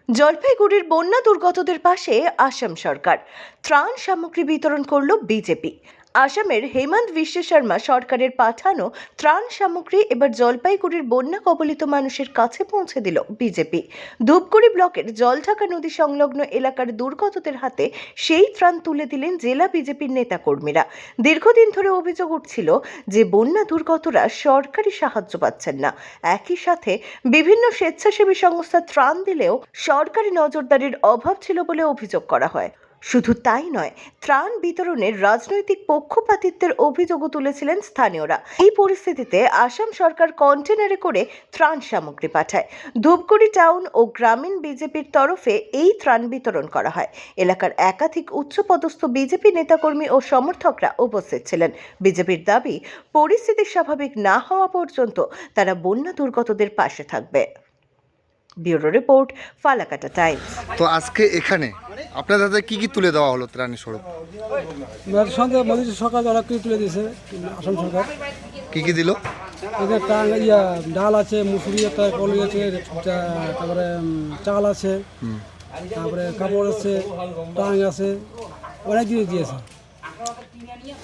জলপাইগুড়ির বন্যা দুর্গতদের পাশে আসাম সরকার ত্রাণ সামগ্রী বিতরণ করল বিজেপি। আসামের হেমন্ত বিশ্ব শর্মা সরকারের পাঠানো ত্রাণ সামগ্রী এবার জলপাইগুড়ির বন্যা কবলিত মানুষের কাছে পৌঁছে দিল বিজেপি। ধূপগুড়ি ব্লকের জলঢাকা নদী সংলগ্ন এলাকার দুর্গতদের হাতে সেই ত্রাণ তুলে দিলেন জেলা বিজেপির নেতাকর্মীরা। দীর্ঘদিন ধরে অভিযোগ উঠছিল যে বন্যা দুর্গতরা সরকারি সাহায্য পাচ্ছেন না। একই সাথে বিভিন্ন স্বেচ্ছাসেবী সংস্থা ত্রাণ দিলেও সরকারি নজরদারির অভাব ছিল বলে অভিযোগ করা হয়। শুধু তাই নয়, ত্রাণ বিতরণের রাজনৈতিক পক্ষপাতিত্বের অভিযোগও তুলেছিলেন স্থানীয়রা। এই পরিস্থিতিতে আসাম সরকার কন্টেনারে করে ত্রাণ সামগ্রী পাঠায়। ধূপগুড়ি টাউন ও গ্রামীণ বিজেপির তরফে এই ত্রাণ বিতরণ করা হয়। এলাকার একাধিক উচ্চপদস্থ বিজেপি নেতাকর্মী ও সমর্থকরা উপস্থিত ছিলেন। বিজেপির দাবি, পরিস্থিতি স্বাভাবিক না হওয়া পর্যন্ত তারা বন্যা দুর্গতদের পাশে থাকবে। Bureau report, Falakata Times. তো আজকে এখানে আপনাদের হাতে কি কি তুলে দেওয়া হলো ত্রাণের স্বরূপ? সঙ্গে মোদী সরকার অনেক কিছু তুলে দিয়েছে, আসাম সরকার। কি কি দিল? এদের ডাল আছে, মুসুরি একটা কলি আছে, তারপরে চাল আছে, তারপরে কাপড় আছে, টাং আছে, অনেক জিনিস দিয়েছে।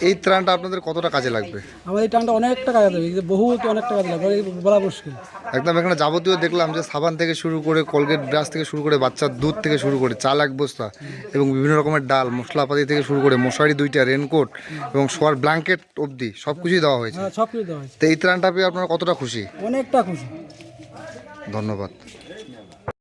এই ত্রাণটা আপনাদের কতটা কাজে লাগবে? আমাদের এই টাংটা অনেকটা কাজে দেবে, বহুত অনেকটা কাজে লাগবে, বলা মুশকিল। একদম এখানে যাবতীয় দেখলাম যে সাবান থেকে শুরু করে কোলগেট ব্রাশ থেকে শুরু করে বাচ্চার দুধ থেকে শুরু করে চাল এক বস্তা এবং বিভিন্ন রকমের ডাল মশলাপাতি থেকে শুরু করে মশারি 2টা, রেনকোট এবং শোয়ার ব্ল্যাঙ্কেট অবধি সব কিছুই দেওয়া হয়েছে। হ্যাঁ, সব কিছু দেওয়া হয়েছে। তো এই ত্রাণটা পেয়ে আপনারা কতটা খুশি? অনেকটা খুশি। ধন্যবাদ।